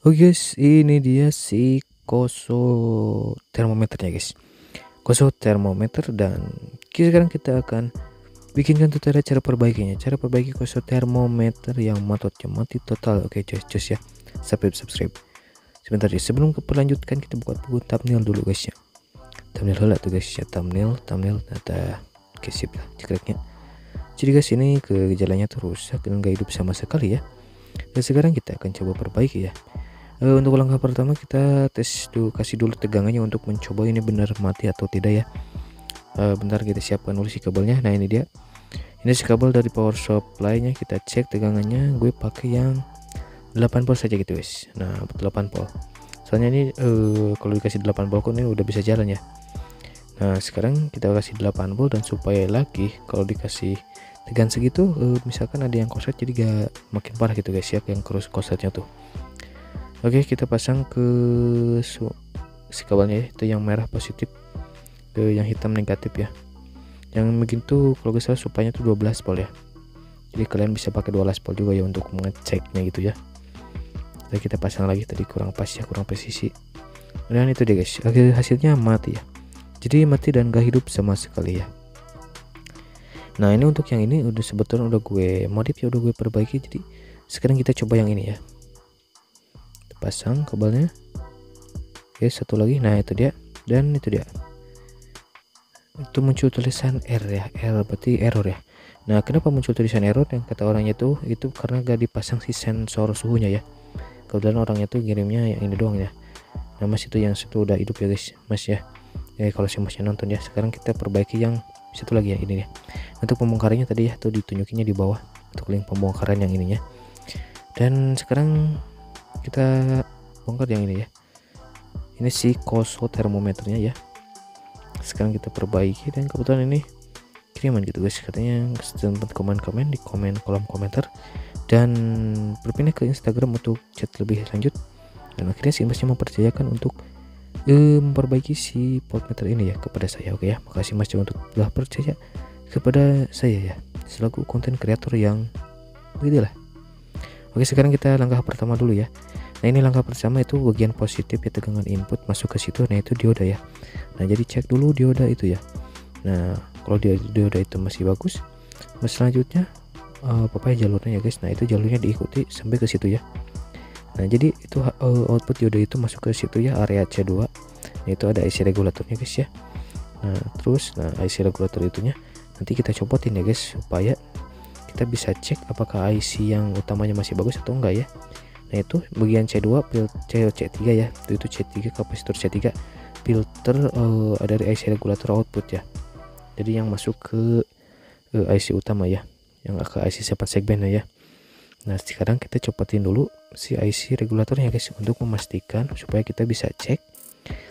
Oke guys, ini dia si Koso termometernya guys. Koso termometer, dan sekarang kita akan bikinkan tutorial cara perbaikinya. Cara perbaiki Koso termometer yang mototnya mati total. Oke cus ya. Subscribe. Sebentar ya, sebelum kelanjutkan kita buka buku thumbnail dulu guys ya. Thumbnail lah tuh guys ya, thumbnail data. Oke sip lah cekriknya. Jadi guys, ini gejalanya tuh rusak dan gak hidup sama sekali ya. Dan sekarang kita akan coba perbaiki ya. Untuk langkah pertama kita tes dulu, kasih dulu tegangannya untuk mencoba ini benar mati atau tidak ya. Bentar kita siapkan dulu si kabelnya. Nah ini dia, ini si kabel dari power supply nya, kita cek tegangannya. Gue pakai yang 8 volt saja gitu guys. Nah 8 volt, soalnya ini kalau dikasih 8 volt ini udah bisa jalan ya. Nah sekarang kita kasih 8 volt, dan supaya lagi kalau dikasih tegangan segitu misalkan ada yang korslet jadi gak makin parah gitu guys ya, yang korsletnya tuh. Oke, kita pasang ke si kabelnya ya, itu yang merah positif, ke yang hitam negatif ya. Yang begitu kalau gak salah supaya tuh 12 volt ya. Jadi kalian bisa pakai 12 volt juga ya untuk mengeceknya gitu ya. Jadi kita pasang lagi, tadi kurang pas ya, kurang presisi. Dan itu deh guys, hasilnya mati ya. Jadi mati dan gak hidup sama sekali ya. Nah ini untuk yang ini udah sebetulnya udah gue modif ya, udah gue perbaiki. Jadi sekarang kita coba yang ini ya. Pasang kabelnya. Oke, satu lagi. Nah itu dia, dan itu dia, itu muncul tulisan R ya, R berarti error ya. Nah kenapa muncul tulisan error? Yang kata orangnya itu karena gak dipasang si sensor suhunya ya. Kebetulan orangnya tuh ngirimnya yang ini doang ya. Nah mas itu yang situ udah hidup ya guys, mas ya. Kalau si masnya nonton ya. Sekarang kita perbaiki yang satu lagi ya, ini nih. Untuk pembongkarannya tadi ya tuh ditunjukinnya di bawah untuk link pembongkaran yang ininya. Dan sekarang kita bongkar yang ini ya. Ini si Koso termometernya ya. Sekarang kita perbaiki, dan kebetulan ini kiriman gitu guys, katanya sempat komen di kolom komentar, dan berpindah ke Instagram untuk chat lebih lanjut. Dan akhirnya si masnya mempercayakan untuk memperbaiki si voltmeter ini ya kepada saya. Oke ya, makasih mas untuk telah percaya kepada saya ya, selaku konten kreator yang begitulah. Oke, sekarang kita langkah pertama dulu ya. Nah ini langkah pertama itu bagian positif ya, tegangan input masuk ke situ. Nah itu dioda ya. Nah jadi cek dulu dioda itu ya. Nah kalau dioda itu masih bagus, selanjutnya apa ya jalurnya ya guys. Nah itu jalurnya diikuti sampai ke situ ya. Nah jadi itu output dioda itu masuk ke situ ya, area C2. Nah itu ada IC regulatornya guys ya. Nah terus IC regulator itunya nanti kita copotin ya guys, supaya kita bisa cek apakah IC yang utamanya masih bagus atau enggak ya. Nah itu bagian C2 C3 ya, itu C3 kapasitor C3 filter dari IC regulator output ya. Jadi yang masuk ke IC utama ya, yang ke IC 4 segmen ya. Nah sekarang kita copotin dulu si IC regulatornya guys, untuk memastikan supaya kita bisa cek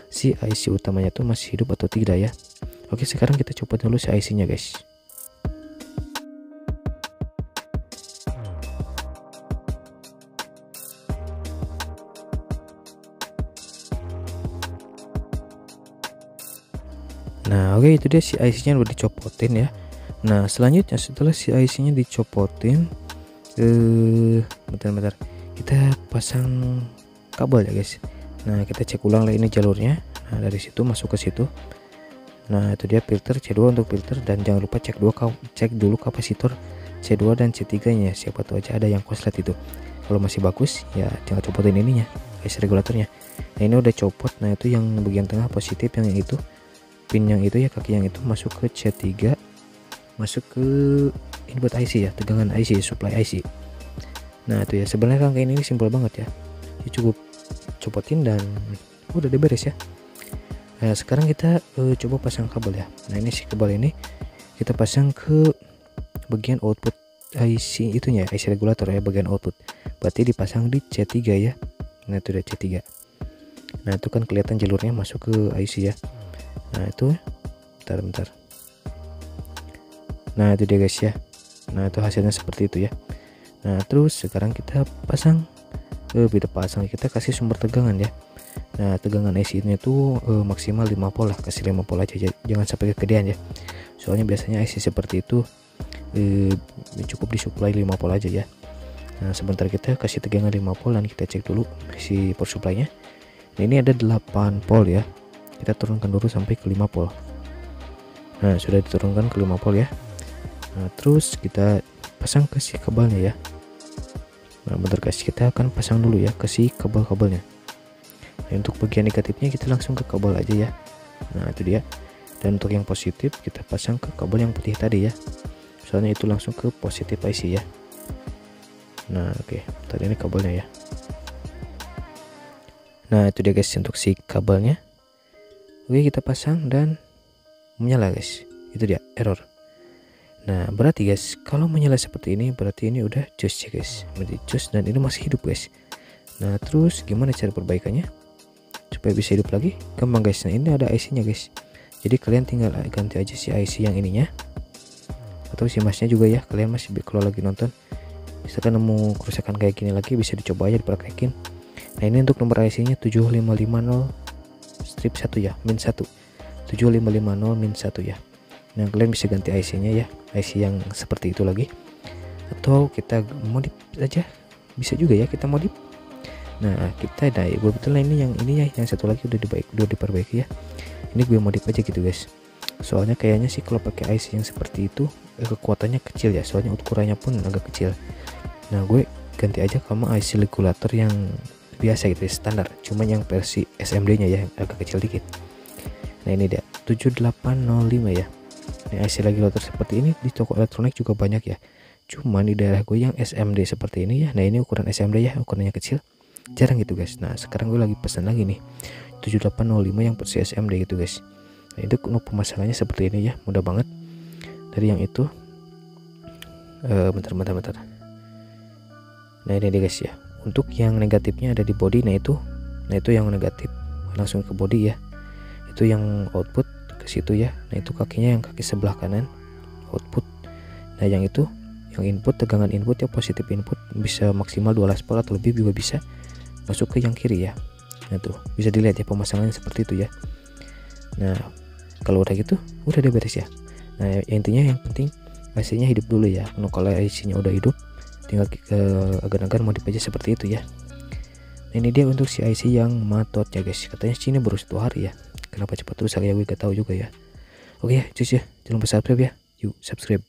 si IC utamanya tuh masih hidup atau tidak ya. Oke, sekarang kita copotin dulu si IC nya guys. Nah oke, itu dia si IC nya udah dicopotin ya. Nah selanjutnya setelah si IC nya dicopotin, bentar kita pasang kabel ya guys. Nah kita cek ulang lah ini jalurnya. Nah dari situ masuk ke situ. Nah itu dia filter C2 untuk filter, dan jangan lupa cek dulu kapasitor C2 dan C3 nya, siapa tahu aja ada yang korslet itu. Kalau masih bagus ya jangan copotin ininya, IC regulatornya. Nah ini udah copot. Nah itu yang bagian tengah positif, yang itu pin yang itu ya, kaki yang itu masuk ke C3, masuk ke input IC ya, tegangan IC, supply IC. Nah itu ya, sebenarnya rangkaian ini simpel banget ya, cukup copotin dan udah beres ya. Nah sekarang kita coba pasang kabel ya. Nah ini si kabel ini kita pasang ke bagian output IC itunya, IC regulator ya, bagian output, berarti dipasang di C3 ya. Nah itu udah C3. Nah itu kan kelihatan jalurnya masuk ke IC ya. Nah itu bentar. Nah itu dia guys ya. Nah itu hasilnya seperti itu ya. Nah terus sekarang kita pasang kita kasih sumber tegangan ya. Nah tegangan IC nya itu maksimal 5 volt lah, kasih 5 volt aja, jangan sampai kegedean ya. Soalnya biasanya IC seperti itu cukup disuplai 5 volt aja ya. Nah sebentar kita kasih tegangan 5 volt dan kita cek dulu si power supply nya. Nah ini ada 8 volt ya, kita turunkan dulu sampai ke 5 volt. Nah sudah diturunkan ke 5 volt ya. Nah terus kita pasang ke si kabelnya ya. Nah bentar guys, kita akan pasang dulu ya ke si kabel-kabelnya. Nah, untuk bagian negatifnya kita langsung ke kabel aja ya. Nah itu dia. Dan untuk yang positif kita pasang ke kabel yang putih tadi ya, soalnya itu langsung ke positif IC ya. Nah oke, tadi ini kabelnya ya. Nah itu dia guys untuk si kabelnya. Oke kita pasang dan menyala guys, itu dia error. Nah berarti guys kalau menyala seperti ini berarti ini udah jos ya guys, berarti jos dan ini masih hidup guys. Nah terus gimana cara perbaikannya supaya bisa hidup lagi? Gampang guys. Nah ini ada IC nya guys, jadi kalian tinggal ganti aja si IC yang ininya atau si masnya juga ya. Kalian masih kalau lagi nonton misalkan nemu kerusakan kayak gini lagi, bisa dicoba aja dipraktekin. Nah ini untuk nomor IC nya 7550-1 ya, min 1 7550-1 ya. Nah kalian bisa ganti IC nya ya, IC yang seperti itu lagi, atau kita modif aja bisa juga ya, kita modif. Nah kita ada ya, kebetulan ini ya, yang satu lagi udah diperbaiki ya. Ini gue modif aja gitu guys, soalnya kayaknya sih kalau pakai IC yang seperti itu kekuatannya kecil ya, soalnya ukurannya pun agak kecil. Nah gue ganti aja sama IC regulator yang biasa gitu ya, standar, cuman yang versi SMD nya ya agak kecil dikit. Nah ini dia 7805 ya. Nah IC regulator seperti ini di toko elektronik juga banyak ya, cuman di daerah gue yang SMD seperti ini ya. Nah ini ukuran SMD ya, ukurannya kecil, jarang gitu guys. Nah sekarang gue lagi pesan lagi nih 7805 yang versi SMD gitu guys. Nah itu pemasangannya seperti ini ya, mudah banget. Dari yang itu bentar. Nah ini dia guys ya, untuk yang negatifnya ada di body. Nah itu yang negatif langsung ke body ya, itu yang output ke situ ya. Nah itu kakinya yang kaki sebelah kanan output. Nah yang itu yang input, tegangan input ya, positif input bisa maksimal 12 volt atau lebih juga bisa masuk ke yang kiri ya. Nah tuh bisa dilihat ya pemasangannya seperti itu ya. Nah kalau udah gitu udah deh beres ya. Nah intinya yang penting IC nya hidup dulu ya. Nah, kalau IC nya udah hidup tinggal agar-agar modif aja seperti itu ya. Nah ini dia untuk si IC yang matotnya guys, katanya sini baru 1 hari ya. Kenapa cepat terus saya gue gak tahu juga ya. Oke ya, cus ya, jangan lupa subscribe ya. Yuk subscribe.